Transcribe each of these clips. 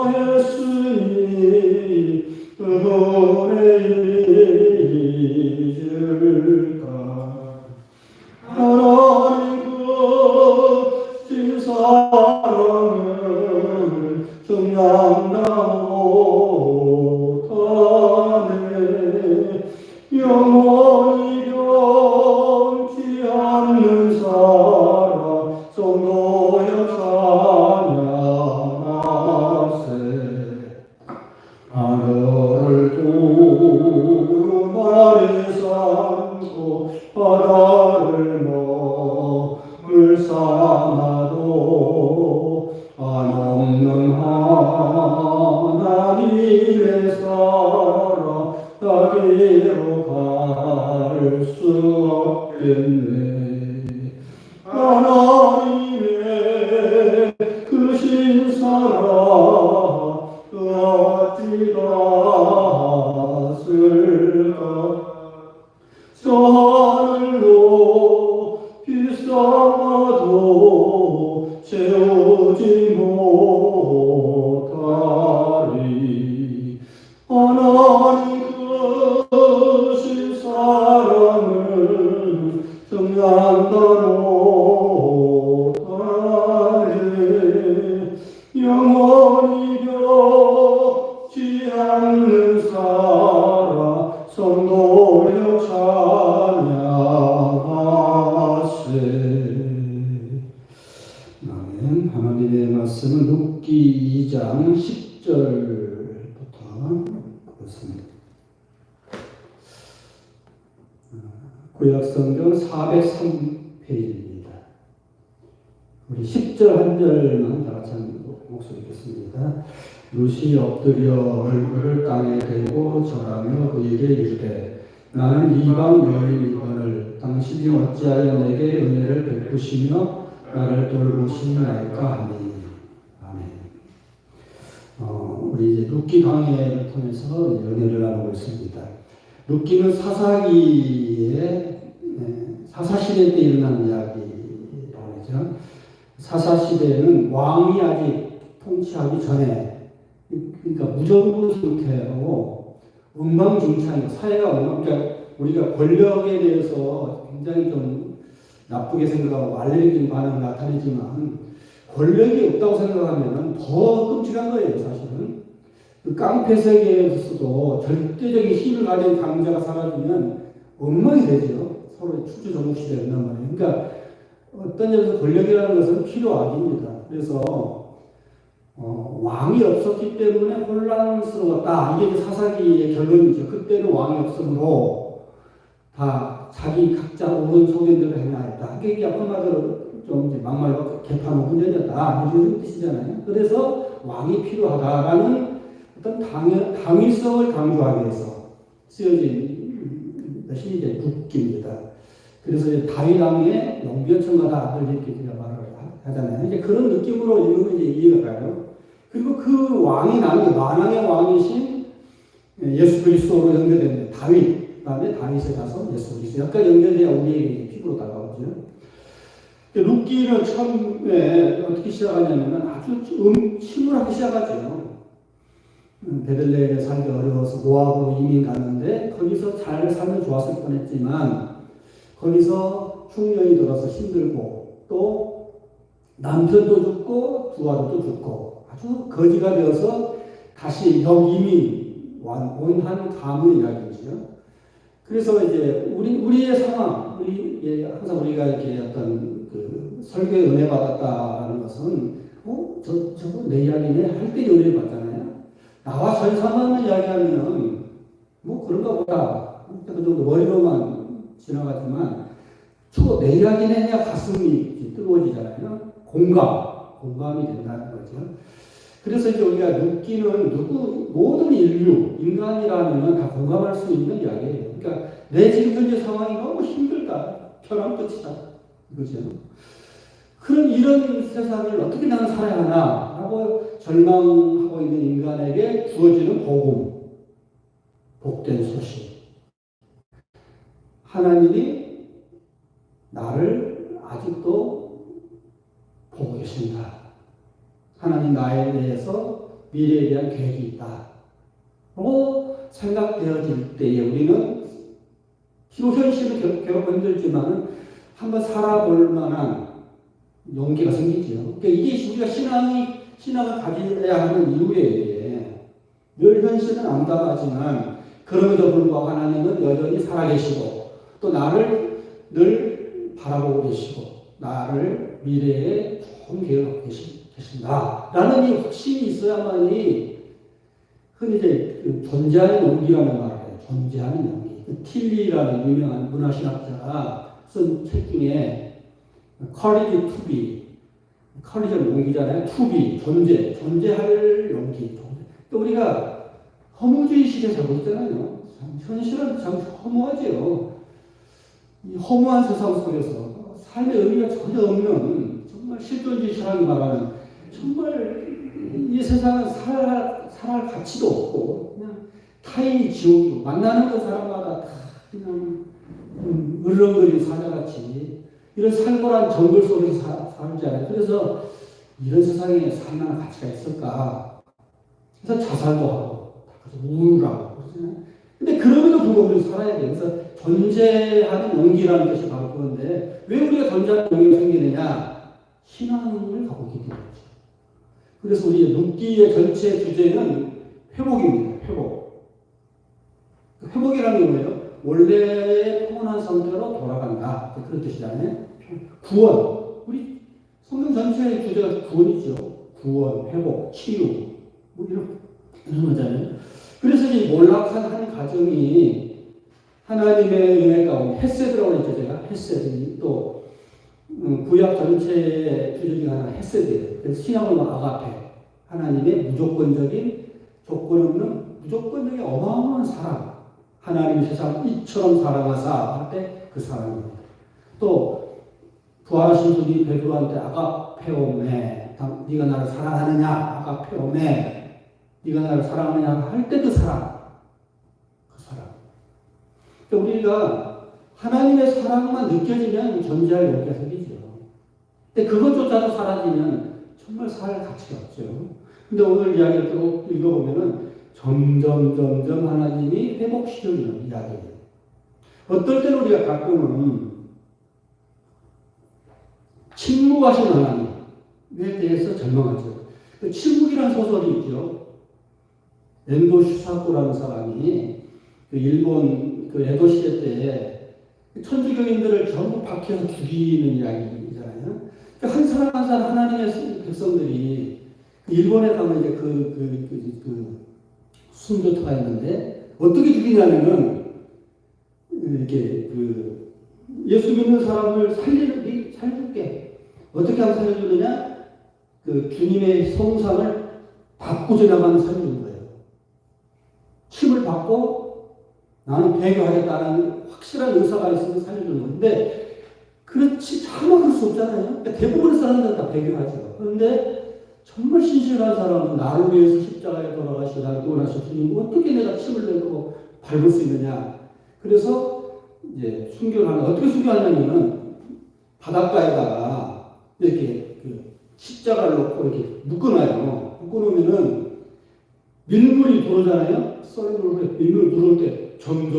사했으니 은혜 잊을까. 하나님 그 사랑을 정량나 못하네. 영원히 변치 않는 사랑 성도여 찬양하세. 하늘을 두루 나를 삼고 바다를 머물 삼아도 한없는 하나님의 사랑 나기로 갈 수 없겠네. 하나님의 크신 사랑 어찌 닿았을까. 저 하늘로 비싸도 채우지 못하리. 하나님 크신 사랑을 정량다 못하네. 영원히 변치 않는 사랑 성도여 찬양하세. 아멘. 하나님의 말씀은 룻기 2장 10절부터 그렇습니다. 구약성경 403페이지입니다. 우리 10절 한 절만 다 같이 한 목소리 읽겠습니다. 룻이 엎드려 얼굴을 땅에 대고 절하며 그에게 이르되 나는 이방 여인이거늘 당신이 어찌하여 내게 은혜를 베푸시며 나를 돌보시나이까 하니. 아멘. 우리 이제 룻기 강해를 통해서 은혜를 나누고 있습니다. 룻기는 사사시대 때 일어난 이야기라고 하죠. 사사시대에는 왕이 아직 통치하기 전에, 그러니까 무정부 상태로 엉망진창이고 사회가 그러니까 우리가 권력에 대해서 굉장히 좀 나쁘게 생각하고 알레르기 반응을 나타내지만 권력이 없다고 생각하면 더 끔찍한 거예요, 사실은. 그 깡패 세계에서도 절대적인 힘을 가진 강자가 사라지면 엉망이 되죠. 서로 추주전국 시대였단 말이에요. 그러니까 어떤 점에서 권력이라는 것은 필요악입니다. 그래서 왕이 없었기 때문에 혼란스러웠다. 이게 사사기의 결론이죠. 그때는 왕이 없으므로 다 자기 각자 옳은 소견대로 행하였다. 이게 한마디로 좀 이제 막말로 개판 훈련이었다. 이런 뜻이잖아요. 그래서 왕이 필요하다라는 어떤 당위성을 강조하기 위해서 쓰여진 것이 이제 룻기입니다. 그래서 다윗 왕의 용변천마다 아들 이렇게 말을 하잖아요. 이제 그런 느낌으로 읽으면 이제 이해가 가요. 그리고 그 왕이 나는 만왕의 왕이신 예수 그리스도로 연결됩니다. 다윗, 그다음에 다윗에 가서 예수 그리스도. 약간 연결돼야 우리에게 피부로 다가오죠. 룻기는 처음에 어떻게 시작하냐면 아주 침울하게 시작하죠. 베들레헴에 살기 어려워서 모압으로 이민 갔는데 거기서 잘 살면 좋았을 뻔했지만 거기서 흉년이 들어서 힘들고 또 남편도 죽고 두 아들도 죽고 아주 거지가 되어서 다시 역이민 원한 가문의 이야기죠. 그래서 이제 우리의 상황, 항상 우리가 이렇게 어떤 그 설교에 은혜 받았다는 것은 저거 내 이야기네 할 때 은혜 받잖아요. 나와 전사만 이야기하면 뭐 그런가 보다 그 정도 머리로만 지나가지만 내 이야기는 해야 가슴이 뜨거워지잖아요. 공감이 된다는 거죠. 그래서 이제 우리가 룻기는 모든 인류, 인간이라면 다 공감할 수 있는 이야기예요. 그러니까 내 지금 현재 상황이 너무 힘들다, 벼랑 끝이다, 이거죠. 그럼 이런 세상을 어떻게 나는 살아야 하나 하고 절망하고 있는 인간에게 주어지는 복음, 복된 소식. 하나님이 나를 아직도 보고 계신다. 하나님 나에 대해서 미래에 대한 계획이 있다. 라고 생각되어질 때에 우리는 비록 현실은 괴롭고 힘들지만 한번 살아볼 만한 용기가 생기죠. 그러니까 이게 우리가 신앙을 가져야 하는 이유예요. 늘 현실은 암담하지만 그럼에도 불구하고 하나님은 여전히 살아계시고 또 나를 늘 바라보고 계시고 나를 미래에 좋은 계획을 갖고 계신다. 라는 이 확신이 있어야만이 흔히 이제 존재하는 용기라는 말을 해요. 존재하는 용기. 틸리라는 유명한 문화신학자가 쓴 책 중에 courage to be, courage는 용기잖아요. to be, 존재할 용기. 또 우리가 허무주의 시대에 살고 있잖아요. 현실은 참 허무하지요. 이 허무한 세상 속에서 삶의 의미가 전혀 없는 정말 실존주의 사람이 말하는 정말 이 세상은 살아갈 가치도 없고 그냥 타인이 지옥이고 만나는 그 사람마다 다 그냥 으르렁거리는 사자같이 이런 살벌한 정글 속에서 살잖아요. 그래서 이런 세상에 살만한 가치가 있을까? 그래서 자살도 하고 우울하고 그러잖아요. 근데 그럼에도 불구하고 살아야 돼요. 그래서 존재하는 용기라는 것이 바로 그건데 왜 우리가 존재하는 용기가 생기느냐? 신앙을 갖고 있기 때문이죠. 그래서 우리 묵기의 전체 주제는 회복입니다. 회복이라는 게 뭐예요? 원래의 평온한 상태로 돌아간다. 그런 뜻이잖아요. 구원. 우리 성경 전체의 주제가 구원이죠. 구원, 회복, 치유. 뭐 이런 거잖아요. 그래서 이 몰락한 한 가정이 하나님의 은혜 가운데 헤세드라고 했죠. 제가 헤세드. 또 구약 전체의 주제 중에 하나가 헤세드예요. 그래서 신약으로 아가페. 하나님의 무조건적인 조건 없는 무조건적인 어마어마한 사랑. 하나님이 세상을 이처럼 사랑하사 할 때 그 사랑입니다. 또 부활하신 분이 베드로한테 아가페오메 네가 나를 사랑하느냐 아가페오메 네가 나를 사랑하느냐 할 때 그 사랑. 그러니까 우리가 하나님의 사랑만 느껴지면 존재할 용기가 생기죠. 근데 그것조차도 사라지면 정말 살 가치가 없죠. 근데 오늘 이야기를 쭉 읽어보면은 점점 하나님이 회복시켜주는 이야기예요. 어떨 때는 우리가 가끔은 침묵하신 하나님에 대해서 절망하죠. 그 침묵이라는 소설이 있죠. 엔도 슈사코라는 사람이 그 일본 그 에도 시대 때 천주교인들을 전부 박해서 죽이는 이야기잖아요. 그러니까 한 사람 한 사람 하나님의 백성들이 일본에 가면 이제 그 순교터가 있는데 어떻게 죽이냐면은 이렇게 그 예수 믿는 사람을 살려줄게. 어떻게 하면 살려주느냐? 그 주님의 성상을 받고 지나가는 살려주는 거예요. 침을 받고 나는 배교하겠다는 확실한 의사가 있으면 살려주는 건데 그렇지 차마 그럴 수 없잖아요. 그러니까 대부분의 사람들은 다 배교하죠. 그런데 정말 신실한 사람은 나를 위해서 십자가에 돌아가시고 나를 구원하신 주님 어떻게 내가 침을 내고 밟을 수 있느냐. 그래서 이제 순교를 하는 어떻게 순교하냐면은 바닷가에다가 이렇게 그 십자가를 놓고 이렇게 묶어놔요. 묶어놓으면은 밀물이 들어오잖아요. 썰물에 밀물이 들어올 때 점점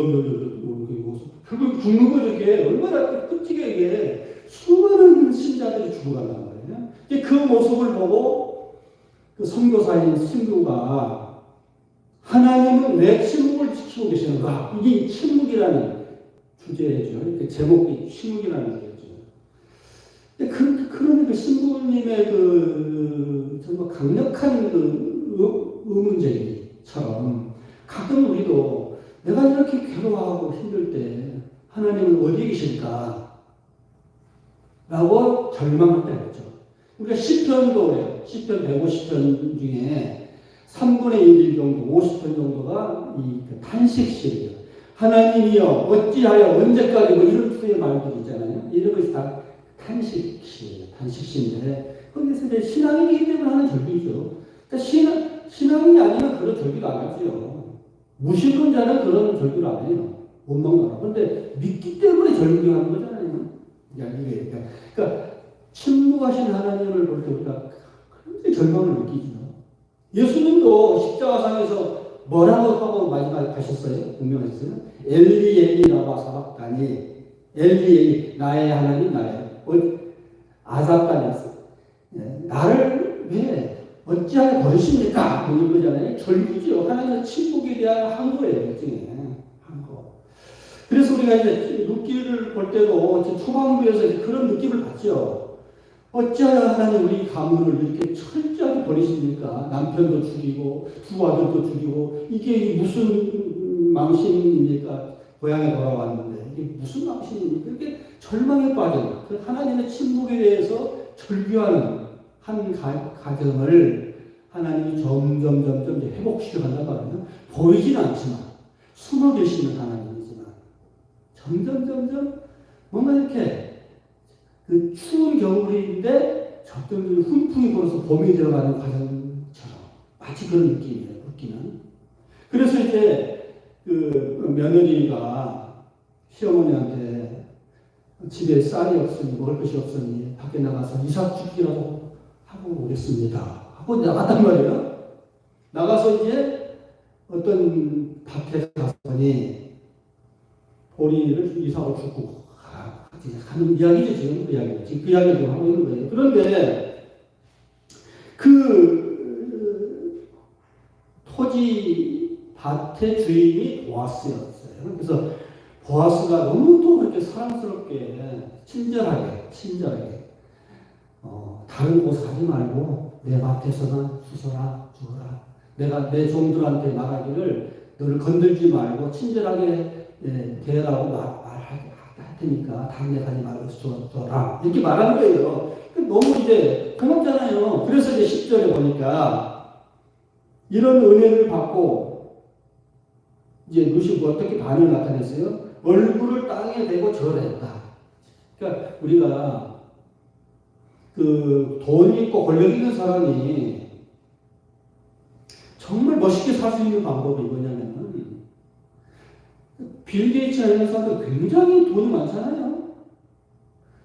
결국 죽는 거죠. 이게 얼마나 끔찍해 이게 수많은 신자들이 죽어간단 말이에요. 그 모습을 보고 그 선교사인 신부가 하나님은 왜 침묵을 지키고 계시는가? 이게 침묵이라는 주제죠. 그 제목이 침묵이라는 주제죠. 그런 그 신부님의 그 정말 강력한 그 의문제기처럼 가끔 우리도 내가 이렇게 괴로워하고 힘들 때 하나님은 어디에 계실까? 라고 절망할 때가 있죠. 우리가 시편도 그래요. 시편 150편 중에 3분의 1 정도, 50편 정도가 이 탄식시예요. 하나님이여 어찌하여 언제까지 뭐 이런 수의 말들이 있잖아요. 이런 것이 다 탄식시예요. 탄식시인데 거기서 이제 신앙이기 때문에 하는 절기죠. 그러니까 신앙이 아니면 그런 절기를 안 하죠. 무신론자는 그런 절기를 안 해요. 못 먹는 그런데 믿기 때문에 절기하는 거잖아요. 그러니까 침묵하신 하나님을 볼 때 우리가 굉장히 절망을 느끼죠. 예수님도 십자가상에서 뭐라고 하고 마지막에 가셨어요? 분명했어요. 엘리 엘리 라마 사박다니, 엘리 엘리 나의 하나님 나의 아삽다니였어요. 나를 왜 어찌하여 버리십니까? 그런 거잖아요. 절규죠. 하나님의 침묵에 대한 항거예요. 일종의 항거. 그래서 우리가 이제 룻기를 볼 때도 초반부에서 그런 느낌을 받죠. 어찌하여 하나님 우리 가문을 이렇게 철저하게 버리십니까? 남편도 죽이고 두 아들도 죽이고 이게 무슨 망신입니까? 고향에 돌아왔는데 이게 무슨 망신입니까? 이렇게 절망에 빠져 하나님의 침묵에 대해서 절규하는 한 가정을 하나님이 점점 회복시켜 간다고 하면 보이지는 않지만 숨어 계시는 하나님이지만 점점 뭔가 이렇게 그 추운 겨울인데 적당히 훈풍이 불어서 봄이 들어가는 과정처럼 마치 그런 느낌이에요. 웃기는. 그래서 이제 그 며느리가 시어머니한테 집에 쌀이 없으니 먹을 것이 없으니 밖에 나가서 이삭죽기라도 하고 오겠습니다. 하고 나갔단 말이에요. 나가서 이제 어떤 밭에 갔더니 보리를 이삭을 줍고 하는 이야기죠. 지금 그 이야기죠. 지금 그 이야기를 좀 하고 있는 거예요. 그런데 그 토지 밭의 주인이 보아스였어요. 그래서 보아스가 너무 또 그렇게 사랑스럽게 친절하게 다른 곳 가지 말고 내 밭에서만 주서라 주어라. 내가 내 종들한테 말하기를 너를 건들지 말고 친절하게 대하라고 말할 테니까 다른 데 가지 말고 줘라. 이렇게 말하는 거예요. 너무 이제 고맙잖아요. 그래서 이제 10절에 보니까 이런 은혜를 받고 이제 룻이 어떻게 반응을 나타냈어요? 얼굴을 땅에 대고 절했다. 그러니까 우리가 그 돈 있고 권력 있는 사람이 정말 멋있게 살 수 있는 방법이 뭐냐면 빌 게이츠나 이런 사람들 굉장히 돈이 많잖아요.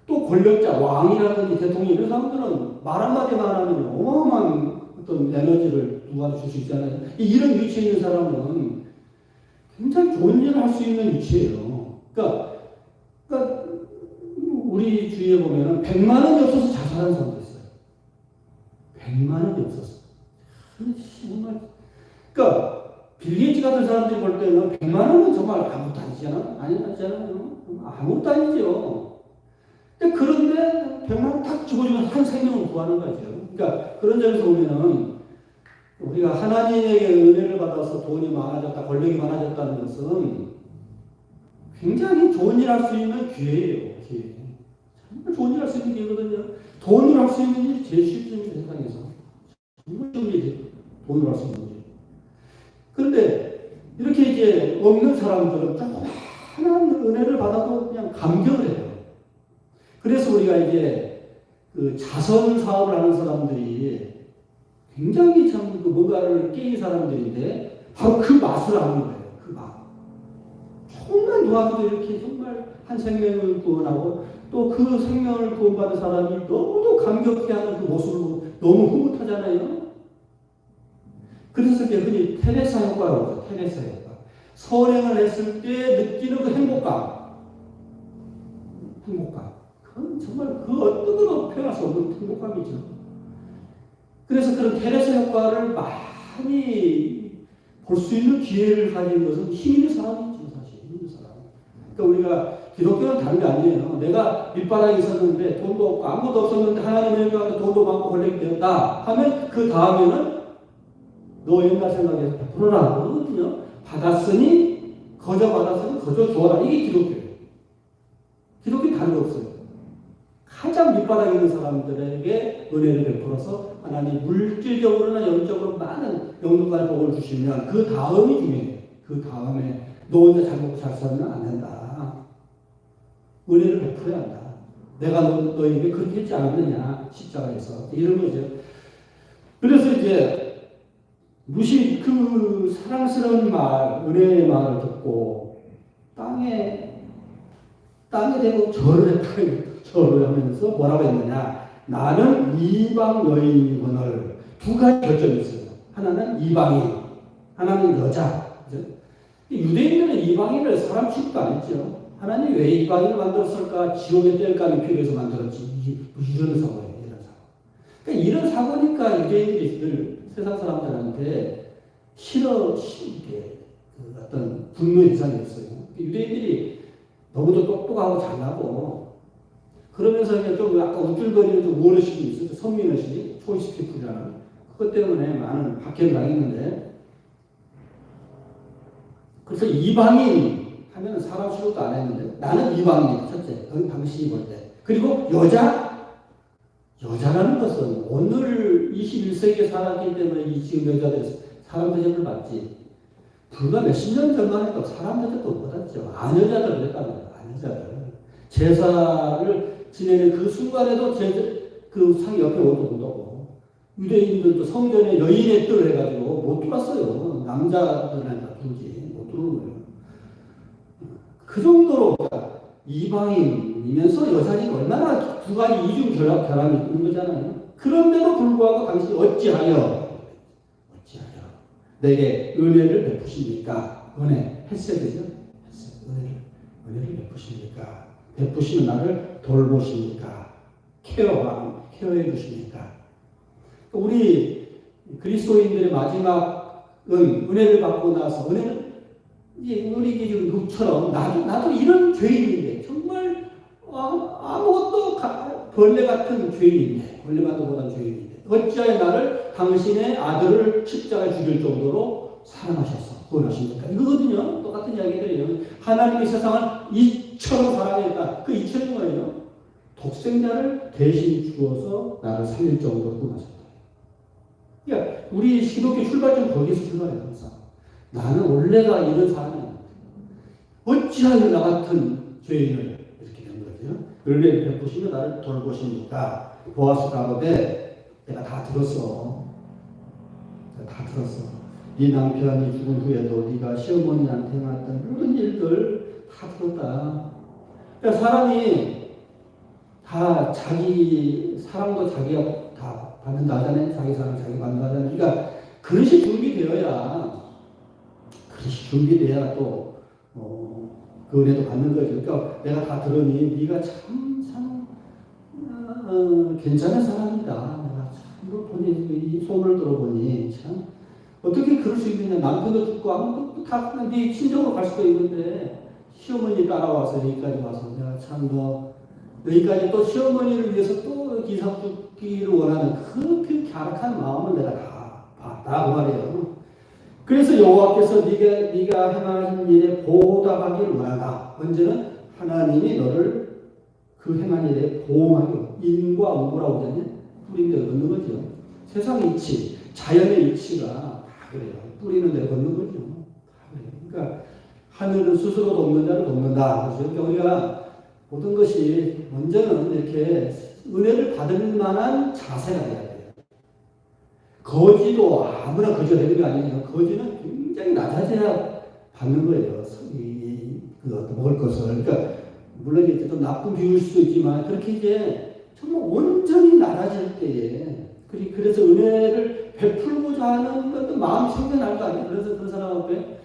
또 권력자, 왕이라든지 대통령 이런 사람들은 말 한마디만 하면 어마어마한 어떤 에너지를 누구한테 줄 수 있잖아요. 이런 위치에 있는 사람은 굉장히 좋은 일을 할 수 있는 위치예요. 그러니까 우리 주위에 보면은 100만 원이 없어서 자살한 사람도 있어요. 100만 원이 없었어. 정말. 그러니까 빌 게이츠 같은 사람들이 볼 때는 100만 원은 정말 아무것도 아니잖아. 아니잖아요. 아무것도 아니죠. 그런데 100만 원 딱 죽어주면 한 생명을 구하는 거죠. 그러니까 그런 점에서 보면은 우리가 하나님에게 은혜를 받아서 돈이 많아졌다, 권력이 많아졌다는 것은 굉장히 좋은 일 할 수 있는 기회예요. 기회. 정말 좋은 일 할 수 있는 기회거든요. 돈을 할 수 있는 일이 제일 쉽습니다. 세상에서. 정말 좋은 일이 돈을 할 수 있는 일. 그런데 이렇게 이제 없는 사람들은 조그마한 은혜를 받아도 그냥 감격을 해요. 그래서 우리가 이제 그 자선 사업을 하는 사람들이 굉장히 참 그 뭔가를 깨인 사람들인데 바로 그 맛을 아는 거예요. 그 맛. 정말 누구도 이렇게 정말 한 생명을 구원하고 또 그 생명을 구원받은 사람이 너무도 감격해하는 그 모습으로 너무 흐뭇하잖아요. 그래서 흔히 테레사 효과라고 하죠. 테레사 효과. 선행을 했을 때 느끼는 그 행복감. 그건 정말 그 어떤 거로 표현할 수 없는 행복감이죠. 그래서 그런 테레사 효과를 많이 볼 수 있는 기회를 가진 것은 힘 있는 사람이죠. 사실 힘 있는 사람. 그러니까 우리가 기독교는 다른 게 아니에요. 내가 밑바닥에 있었는데 돈도 없고 아무것도 없었는데 하나님의 은혜가 돈도 많고 권력이 되었다 하면 그 다음에는 너 옛날 생각에서 베풀어라 그러거든요. 받았으니 거저 받았으니 거저 주어라. 이게 기독교예요. 기독교는 다른 거 없어요. 가장 밑바닥에 있는 사람들에게 은혜를 베풀어서 하나님 물질적으로나 영적으로 많은 영혼과의 복을 주시면 그 다음이 중요해요. 그 다음에 너 혼자 잘 먹고 잘 살면 안 된다. 은혜를 베풀어야 한다. 내가 너에게 그렇게 했지 않았느냐. 십자가에서. 이런 거죠. 그래서 이제 룻이 그 사랑스러운 말, 은혜의 말을 듣고 땅에 대고 절을 했다. 절을 하면서 뭐라고 했느냐. 나는 이방 여인이거늘. 두 가지 결정이 있어요. 하나는 이방인, 하나는 여자. 그죠? 유대인들은 이방인을 사람 취급도 안 했죠. 하나님이 왜 이방인을 만들었을까? 지옥에 뗄감이 필요해서 만들었지. 이런 사고예요. 이런 사고. 그러니까 이런 사고니까 유대인들이 늘 세상 사람들한테 이게 어떤 분노 현상이 있어요. 유대인들이 너무도 똑똑하고 잘나고 그러면서 이제 좀 약간 우쭐거리는 좀 어르신이 있어요. 선민의식, 초이스 피플이라는. 그것 때문에 많은 박해를 당했는데, 그래서 이방인 하면 사람 취급도 안 했는데, 나는 이방인, 첫째, 당신이 볼 때. 그리고 여자라는 것은 오늘 21세기에 살았기 때문에 이 지금 여자들이 사람 대접을 받지. 불과 몇십 년 전만 해도 사람 대접도 못 받았죠. 아녀자들 그랬다고요. 아녀자들. 제사를 지내는 그 순간에도 그 상이 옆에 오도 못 오고, 유대인들도 성전에 여인의 뜰을 해가지고 못 들어왔어요. 남자들한테 두지 못 들어오는 거예요. 그 정도로 이방인이면서 여자들이 얼마나 두 가지 이중 결함이 있는 거잖아요. 그런데도 불구하고 당신이 어찌하여 내게 은혜를 베푸십니까? 은혜, 헬세되죠? 은혜를 베푸십니까? 베푸시는 나를 돌보십니까? 케어해 주십니까? 우리 그리스도인들의 마지막은 은혜를 받고 나서 우리 지금 룩처럼 나도 이런 죄인인데 정말 아무것도 벌레 같은 죄인인데 벌레만도 못한 죄인인데 어찌하여 나를 당신의 아들을 십자가에 죽일 정도로 사랑하셔서 구원하십니까? 이거거든요. 똑같은 이야기들이에요. 하나님이 세상을 이처럼 사랑했다. 그 이처럼 뭐예요? 독생자를 대신 주어서 나를 살릴 정도로 구원하셨다. 그러니까 우리 기독교 출발점 거기서 출발해요. 항상. 나는 원래가 이런 사람이야. 어찌하여 나 같은 죄인을 이렇게 된 거죠. 은혜를 베푸시며 나를 돌보십니까? 보아스 가법에 내가 다 들었어. 네 남편이 죽은 후에도 네가 시어머니한테 해놨던 모든 일들 다 들었다. 그러니까 사람이 다 자기 사랑도 자기가 다 받는다잖아요. 자기 사랑 자기 받는다잖아요. 그러니까 그릇이 준비돼야 또 그 은혜도 받는 거죠. 그러니까 내가 다 들으니 네가 참 괜찮은 사람이다. 내가 참 이거 보니 이 소문을 들어보니 참 어떻게 그럴 수 있느냐. 남편도 죽고 아무것도 다 네 친정으로 갈 수도 있는데 시어머니 따라와서 여기까지 와서 내가 참 여기까지 또 시어머니를 위해서 또 기상 죽기를 원하는 그 갸륵한 마음을 내가 다 봤다 그 말이에요. 그래서 여호와께서 네가 행하는 일에 보답하기를 원한다. 언제는 하나님이 너를 그 행한 일에 보호하기 인과 응고라고 하잖아요. 뿌린 데 걷는 거죠. 세상 이치, 자연의 이치가 다 그래요. 뿌리는 데 걷는 거죠. 다 그래요. 그러니까 하늘은 스스로 돕는 자를 돕는다. 그러니까 우리가 모든 것이 먼저는 이렇게 은혜를 받을 만한 자세가 돼야 돼요. 거지도 아무나 거지가 되는 게 아니에요. 거지는 굉장히 낮아져야 받는 거예요. 먹을 것을. 그러니까 물론 이제 좀 나쁜 비유일 수도 있지만 그렇게 이제 정말 온전히 낮아질 때에 그래서 은혜를 베풀고자 하는 어떤 마음이 생겨날 거 아니에요. 그래서 그 사람 앞에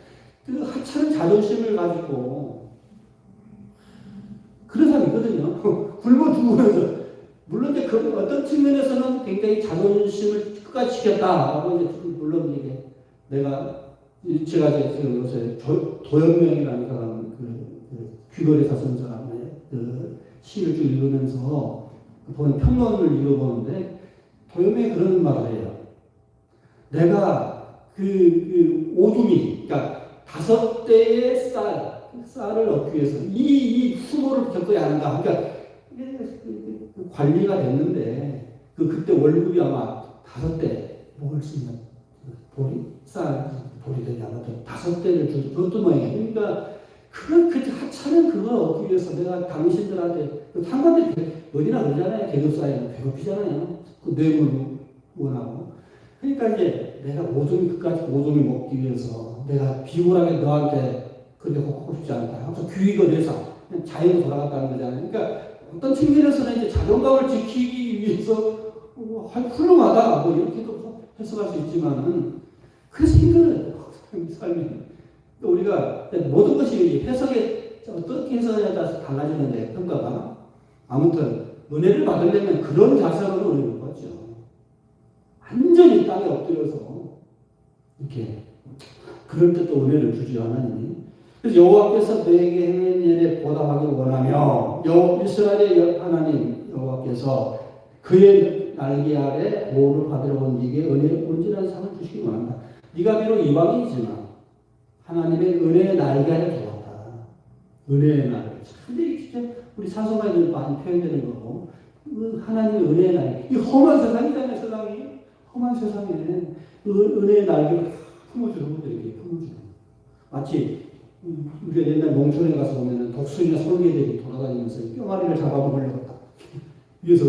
그 하찮은 자존심을 가지고 그런 사람이 있거든요. 굶어 죽으면서 물론 이제 그 어떤 측면에서는 굉장히 자존심을 끝까지 지켰다라고 이제 물론 이게 제가 지금 요새 도연명이라는 사람 귀걸이 사선 사람의 그 시를 쭉 읽으면서 보는 평론을 읽어보는데 도연명이 그런 말을 해요. 내가 그 오두미 그러니까 5대의 쌀을 얻기 위해서 이 수고를 겪어야 한다. 그러니까 관리가 됐는데 그때 월급이 아마 5대 먹을 수 있는 보리 되냐 5대를 주 그것도 뭐예요. 그러니까 그 하찮은 그걸 얻기 위해서 내가 당신들한테 상관들이 어디나 그러잖아요. 계급 사회는 배고프잖아요. 그 뇌물 원하고. 그러니까 이제 내가 끝까지 오줌이 먹기 위해서 내가 비굴하게 너한테 그렇게 하고 싶지 않다. 항상 귀의가 돼서 자연으로 돌아갔다는 거잖아요. 그러니까 어떤 측면에서는 이제 자존감을 지키기 위해서 훌륭하다 뭐 이렇게도 해석할 수 있지만은 그래서 힘들어요. 삶이. 우리가 모든 것이 해석에 어떻게 해석에 따라서 달라지는데 평가가 아무튼 은혜를 받으려면 그런 자세로는 은혜를 못 받죠. 완전히 땅에 엎드려서 이렇게 그럴 때 또 은혜를 주죠 하나님이. 그래서 여호와께서 너에게 행한 일에 보답하기를 원하며 이스라엘의 하나님 여호와께서 그의 날개 아래 보호를 받으러 온 네게 온전한 상을 주시기 원한다. 네가 비록 이방이지만 하나님의 은혜의 날개 아래 들어왔다. 은혜의 날개. 근데 진짜 우리 찬송가에도 많이 표현되는 거고 하나님의 은혜의 날개. 이 험한 세상이잖아요. 세상이. 험한 세상에 은혜의 날개를 품어주는 분들에게 품어주는. 마치 우리가 옛날 농촌에 가서 보면 독수리나 솔개들이 돌아다니면서 뿅아리를 잡아먹으려고 위에서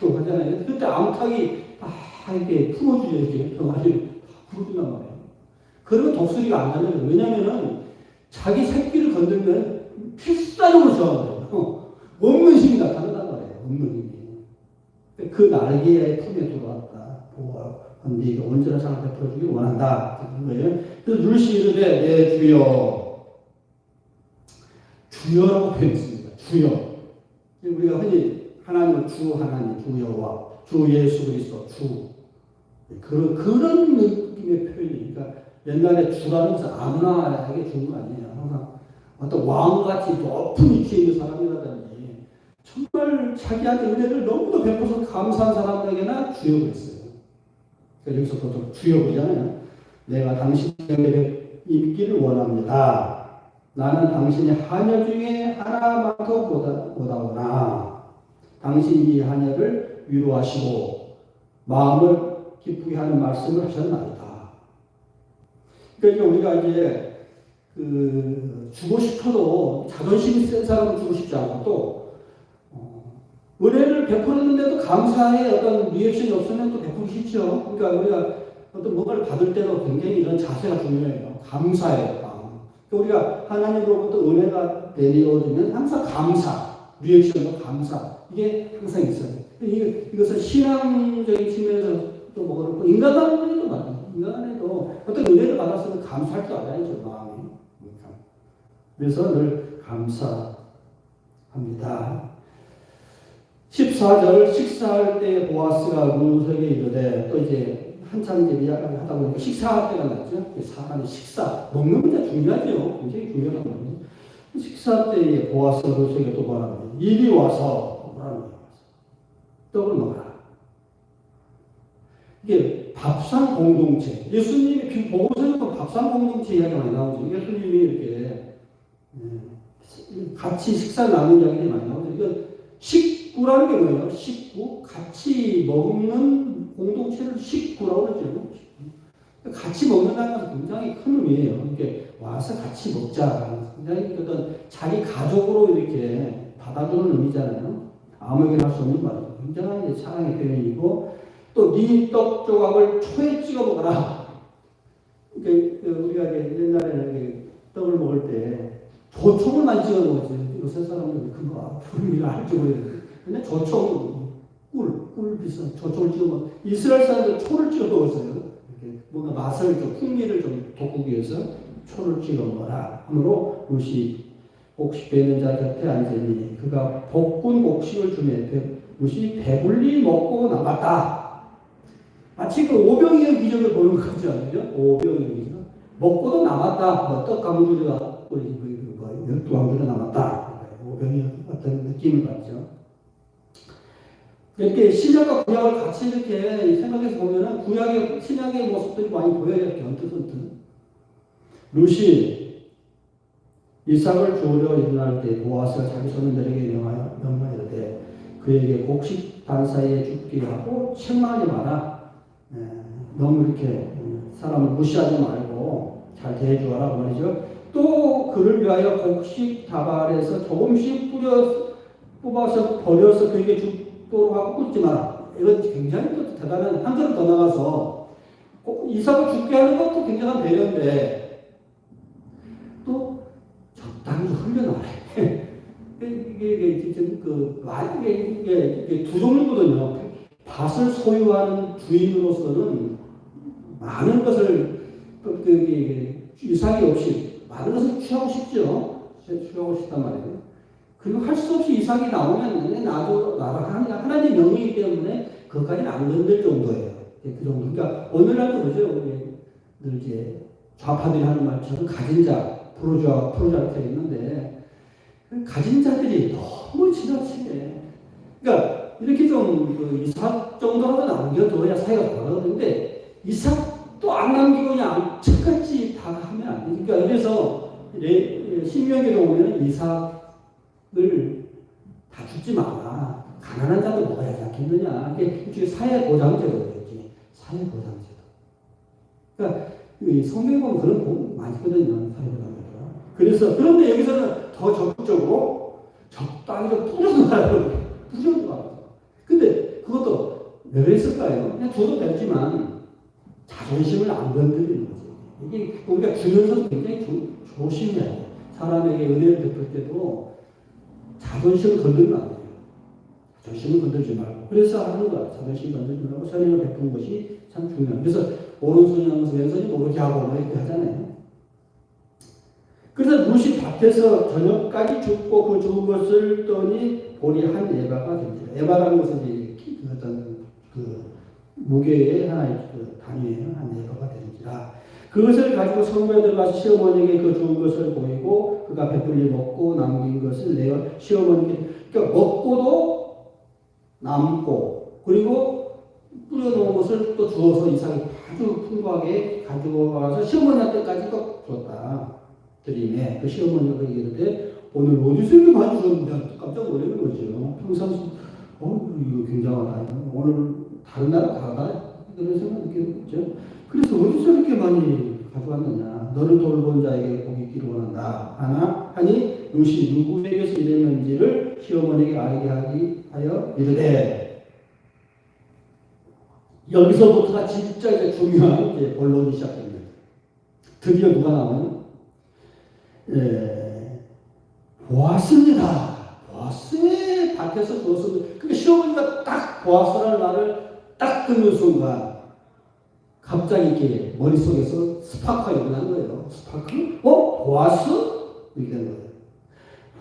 또 하잖아요. 그때 암탉이 이렇게 품어주죠. 이렇게 뿅아리를 부르준단 말이에요. 그러면 독수리가 안 가요. 왜냐면은 자기 새끼를 건들면 필사적으로 저항해요. 없는 힘이 나타난단 말이에요. 없는 힘이. 그 날개의 품에 들어왔다. 보호하는데 이게 온전한 상을 베풀어주길 원한다. 그런 거예요. 그래서 루시 이르되 내 주여. 주여라고 표현했습니다. 주여. 우리가 흔히 하나님을 주 하나님, 주 여호와, 주 예수 그리스도, 주. 그런 느낌의 표현이. 그러니까 옛날에 주라는 것은 아무나에게 준 거 아니에요. 항상 어떤 왕같이 높은 위치에 있는 사람이라든지 정말 자기한테 은혜를 너무도 베풀어서 감사한 사람에게나 주여 그랬어요. 그래서 여기서 또 주여 그러잖아요. 내가 당신에게 있기를 원합니다. 나는 당신의 하녀 중에 하나만도 못하거나 당신이 이 하녀를 위로하시고 마음을 기쁘게 하는 말씀을 하셨나이다. 그러니까 우리가 이제 주고 싶어도 자존심이 센 사람은 주고 싶지 않고 또 은혜를 베풀었는데도 감사의 어떤 리액션이 없으면 또 베풀기 싫죠. 그러니까 우리가 어떤 뭔가를 받을 때도 굉장히 이런 자세가 중요해요. 감사예요. 우리가 하나님으로부터 은혜가 내려오면 항상 감사, 리액션도 감사. 이게 항상 있어요. 이것은 신앙적인 측면에서 또 뭐 그렇고 인간관계도 말이에요. 인간에도 어떤 은혜를 받았으면 감사할 줄 알아야죠. 마음이. 그래서 늘 감사합니다. 14절 식사할 때 보아스가 루스에게 이르되 또 이제 한참 이제 이야기하다 보니까 식사할 때가 났죠. 사람이 식사 먹는 문제 중요하죠. 굉장히 중요한 거예요. 식사 때에 보아스가 루스에게 또 말합니다. 이리 와서 뭐라는 거예요. 떡을 먹어라. 이게 밥상 공동체. 예수님이 보고서에도 밥상 공동체 이야기가 많이 나오죠. 예수님이 이렇게 같이 식사 나누는 이야기들이 많이 나오죠. 이건 식구라는 게 뭐예요? 식구? 같이 먹는 공동체를 식구라고 그러죠. 같이 먹는다는 것은 굉장히 큰 의미예요. 이렇게 와서 같이 먹자. 굉장히 어떤 자기 가족으로 이렇게 받아주는 의미잖아요. 아무에게나 할 수 없는 말이죠. 굉장한 사랑의 표현이고 또 네 떡 조각을 초에 찍어 먹어라. 우리가 옛날에는 떡을 먹을 때 조청을만 찍어 먹었지. 요새 사람들은 그거 분명히 알지 모르겠는데. 근데 조청, 꿀 비싼 조청을 찍어 먹어. 이스라엘 사람들 초를 찍어 먹었어요. 이렇게 뭔가 맛을 좀, 풍미를 좀 돋구기 위해서 초를 찍어 먹어라. 하므로 룻이 곡식 베는 자 곁에 앉으니 그가 볶은 곡식을 주매 룻이 배불리 먹고 남았다. 마치 그 오병이의 기적을 보는 것 같지 않나요? 오병이의 기적. 먹고도 남았다. 뭐 떡 가무줄이가 12가무줄이 남았다. 오병이의 어떤 느낌을 받죠. 이렇게 신약과 구약을 같이 이렇게 생각해서 보면은 구약의 신약의 모습들이 많이 보여요. 이렇게 언뜻. 룻이 이삭을 주우려 일어날 때 보아스가 자기 손님들에게 명하여되 그에게 곡식 단 사이에 죽게 하고 책망하지 마라. 너무 이렇게 사람을 무시하지 말고 잘 대해주어라 말이죠. 또 그를 위하여 곡식 다발에서 조금씩 뽑아서 버려서 그에게 죽도록 하고 꽂지 마라. 이건 굉장히 또 대단한 한 걸음 더 나가서 이삭을 죽게 하는 것도 굉장한 배려인데 또 적당히 흘려놔라. 이게 이게 두 종류거든요. 밭을 소유하는 주인으로서는 많은 것을 유사기 없이 많은 것을 취하고 싶죠. 취하고 싶단 말이에요. 그리고 할 수 없이 이삭이 나오면 나도 하나님 명령이기 때문에 그것까지는 안 건들 정도예요. 그 정도. 그러니까 오늘날도 그러죠. 늘 이제 좌파들이 하는 말처럼 가진 자, 프로자 이렇게 있는데 가진 자들이 너무 지나치게. 그러니까 이렇게 좀 이삭 정도라도 남겨둬야 사이가 돌아가는데 이삭도 안 남기고 그냥 책같이 다 하면 안 되니까. 그러니까 그래서 신명기에 보면 이삭을 다 죽지 마라. 가난한 자도 먹어야 하지 않겠느냐. 이게 사회 보장제도였지. 사회 보장제도. 그러니까 성경에 보면 그런 거 많이 있거든요. 사회 보장제도가. 그래서 그런데 여기서는 더 적극적으로 적당히 좀 뿌려놔요. 뿌려놔요. 근데 그것도 왜 그랬을까요? 그냥 줘도 됐지만 자존심을 안 건드리는 거죠. 이게 우리가 주면서 굉장히 조심해야 돼요. 사람에게 은혜를 베풀 때도 자존심을 건들면 안 돼요. 자존심을 건들지 말고. 그래서 하는 거야. 자존심 건들지 말고 선행을 베푸는 것이 참 중요해요. 그래서 오른손이 하면서 왼손이 모르게 하고 이렇게 하잖아요. 그래서 룻이 밭에서 저녁까지 죽고 그 죽은 것을 떠니 보니 한 에바가 됩니다. 에바라는 것은 이제 어떤 무게의 하나의 단위예요. 한 에바가 됩니다. 그것을 가지고 성문에 들어가서 시어머니에게 그 좋은 것을 보이고 그가 배불리 먹고 남긴 것을 내어 시어머니에게, 그러니까 먹고도 남고 그리고 뿌려놓은 것을 또 주어서 이삭이 아주 풍부하게 가지고 와서 시어머니한테까지 또 줬다. 드림에 그 시어머니가 얘기했는데 오늘 어디서 이렇게 많이 주셨는데 깜짝 놀라는 거죠. 평상시 이거 굉장하다. 오늘 다른 나라 가다 그런 생각 느꼈죠. 그래서 어디서 이렇게 많이 가져왔느냐. 너를 돌본 자에게 복이 있기를 원한다. 하니 룻이 누구에게서 이랬는지를 시어머니에게 알게 하기 하여 이르되, 여기서부터가 진짜 이제 중요한 이제 본론이 시작됩니다. 드디어 누가 나오면 보아스입니다. 보아스의 밭에서 주었습니다. 그러니까 시어머니가 딱 보아스라는 말을 딱 듣는 순간 갑자기 이렇게 머릿속에서 스파크가 일어난 거예요. 스파크? 보아스? 이렇게 된 거예요.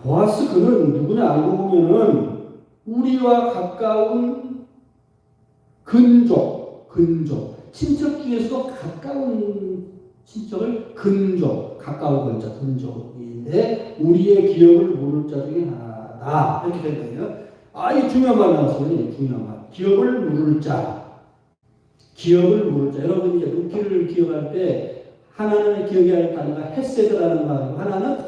보아스 그는 누구냐 알고 보면은 우리와 가까운 근족. 친척 중에서도 가까운 친척을 근족, 가까운 건자, 근족인데 우리의 기업을 물을 자 중에 하나다. 이렇게 된 거예요. 이게 중요한 말 나왔어요. 중요한 말. 기업을 물을 자. 기업을 물을 자. 여러분 이제 루키를 기억할 때 하나는 기억해야 할 단어가 헤세드라는 말이고 하나는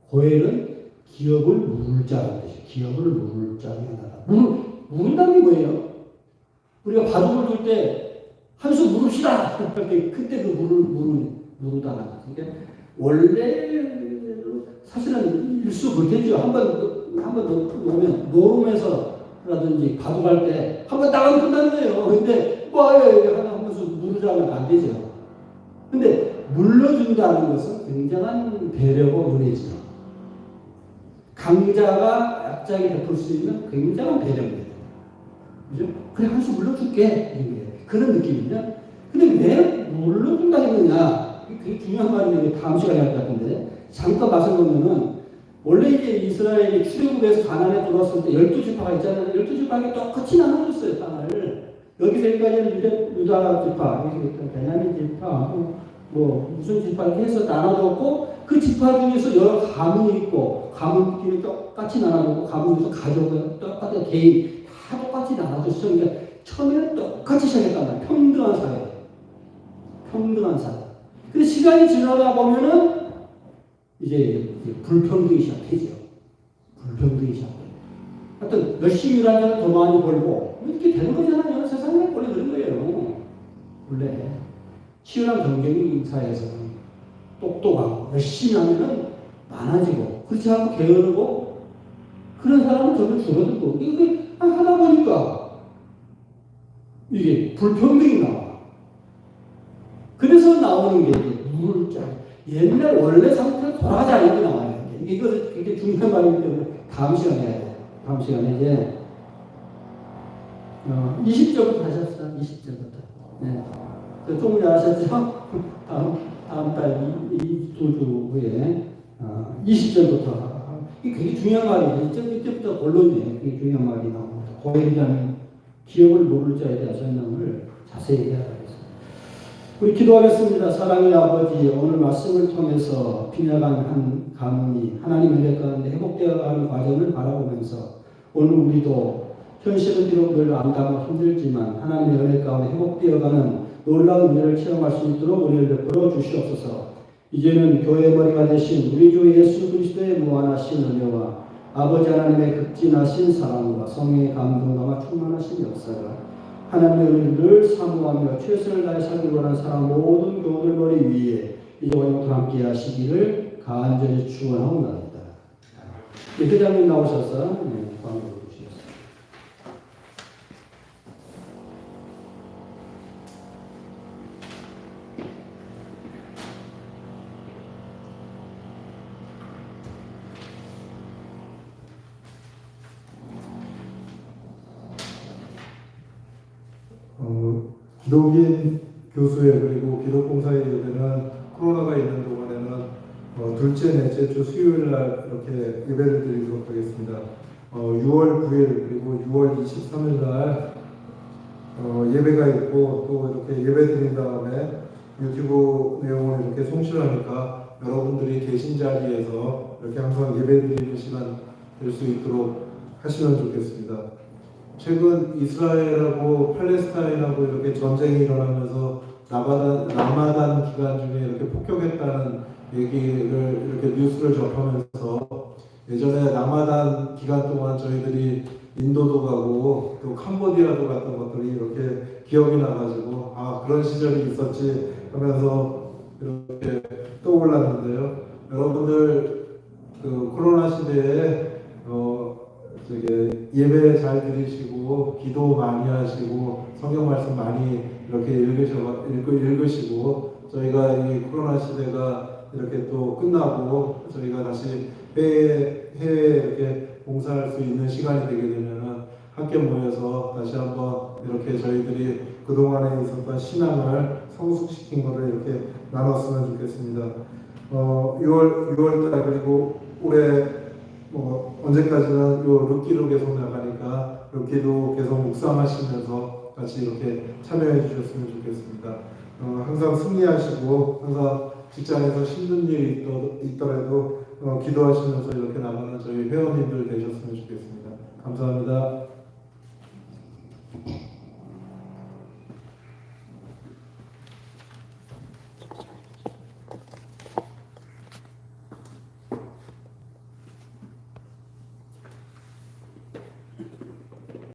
고엘은 기업을 물을 자라는 뜻이에요. 기업을 물을 자 중에 하나다. 물은다는 게 뭐예요? 우리가 바둑을 둘 때 한 수 물읍시다. 그때 그 물을 무르다는 거죠. 그러니까 원래 사실은 일수 불태죠. 한번 놓으면 노름에서라든지 바둑할 때 한 번 나가면 끝나는 거예요. 근데 한 번씩 무르자면 안 되죠. 근데 물러준다는 것은 굉장한 배려고 은혜죠. 강자가 약자에게 베풀 수 있는 굉장한 배려입니다. 그죠? 그래 한 수 물러줄게. 그런 느낌이냐? 근데 왜 물러준다 했느냐? 그게 중요한 말인데 다음 시간에 할 것 같은데 잠깐 말씀드리면은 원래 이제 이스라엘이 출애굽에서 가나안에 들어왔을 때 12지파가 있잖아요. 12지파가 똑같이 나눠줬어요, 땅을. 여기서 여기까지는 유다 지파, 베냐민 지파, 무슨 지파 이렇게 해서 나눠줬고 그 지파 중에서 여러 가문이 있고 가문끼리 똑같이 나눠줬고 가문에서 가족을 똑같이 개인 다 똑같이 나눠줬어요. 그러니까 처음에는 똑같이 시작했단 말이에요. 평등한 사회. 근데 시간이 지나다 보면은 이제 불평등이 시작되죠. 하여튼 열심히 일하는 자는 더 많이 벌고 이렇게 되는 거잖아요. 세상에 원래 그런 거예요. 원래 치열한 경쟁이 사회에서 똑똑하고 열심히 하면은 많아지고 그렇지 않고 게으르고 그런 사람은 점점 줄어들고 이게 하다 보니까 이게 불평등이 나와. 그래서 나오는 게 물을 짜. 옛날 원래 상태로 돌아가자 이렇게 나와요. 이거 굉장히 중요한 말이기 때문에 다음 시간에 해야 돼요. 다음 시간에 이제 20절부터 하셨어요. 20절부터. 네. 조금 전에 하셨죠? 다음 달 2주 후에 20절부터. 이게 되게 중요한 말이에요. 이때부터 본론이에요. 되게 중요한 말이 나옵니다. 고해에 대한 기억을 모를 자에 대한 설명을 자세히 해야 하겠습니다. 우리 기도하겠습니다. 사랑의 아버지, 오늘 말씀을 통해서 빈약한 한 가문이 하나님의 은혜 가운데 회복되어가는 과정을 바라보면서 오늘 우리도 현실은 비록 늘 암담하고 힘들지만 하나님의 은혜 가운데 회복되어가는 놀라운 은혜를 체험할 수 있도록 은혜를 베풀어 주시옵소서. 이제는 교회의 머리가 되신 우리 주 예수 그리스도의 무한하신 은혜와 아버지 하나님의 극진하신 사랑과 성령의 감동과 충만하신 역사가 하나님의 은혜를 늘 사모하며 최선을 다해 살기 원하는 사람 모든 교우들 머리 위에 이제와 영원토록 함께 하시기를 간절히 축원하옵나이다. 회장님 나오셔서 광고를 주시겠습니다. 기독인 교수회 그리고 기독공사의 예배는 코로나가 있는 동안에는 둘째, 넷째 주 수요일 날 이렇게 예배를 드리도록 하겠습니다. 6월 9일 그리고 6월 23일 날 예배가 있고 또 이렇게 예배 드린 다음에 유튜브 내용을 이렇게 송출하니까 여러분들이 계신 자리에서 이렇게 항상 예배 드리는 시간 될 수 있도록 하시면 좋겠습니다. 최근 이스라엘하고 팔레스타인하고 이렇게 전쟁이 일어나면서 라마단 기간 중에 이렇게 폭격했다는 얘기를 이렇게 뉴스를 접하면서 예전에 라마단 기간 동안 저희들이 인도도 가고 또 캄보디아도 갔던 것들이 이렇게 기억이 나가지고 그런 시절이 있었지 하면서 이렇게 떠올랐는데요. 여러분들 그 코로나 시대에 예배 잘 드리시고 기도 많이 하시고 성경 말씀 많이 이렇게 읽으시고 저희가 이 코로나 시대가 이렇게 또 끝나고 저희가 다시 해외에 이렇게 봉사할 수 있는 시간이 되게 되면은 함께 모여서 다시 한번 이렇게 저희들이 그동안에 있었던 신앙을 성숙시킨 것을 이렇게 나눴으면 좋겠습니다. 6월달 그리고 올해 언제까지나 요 룻기로 계속 나가니까 룻기도 계속 묵상하시면서 같이 이렇게 참여해 주셨으면 좋겠습니다. 항상 승리하시고 항상 직장에서 힘든 일이 있더라도 기도하시면서 이렇게 나가는 저희 회원님들 되셨으면 좋겠습니다. 감사합니다.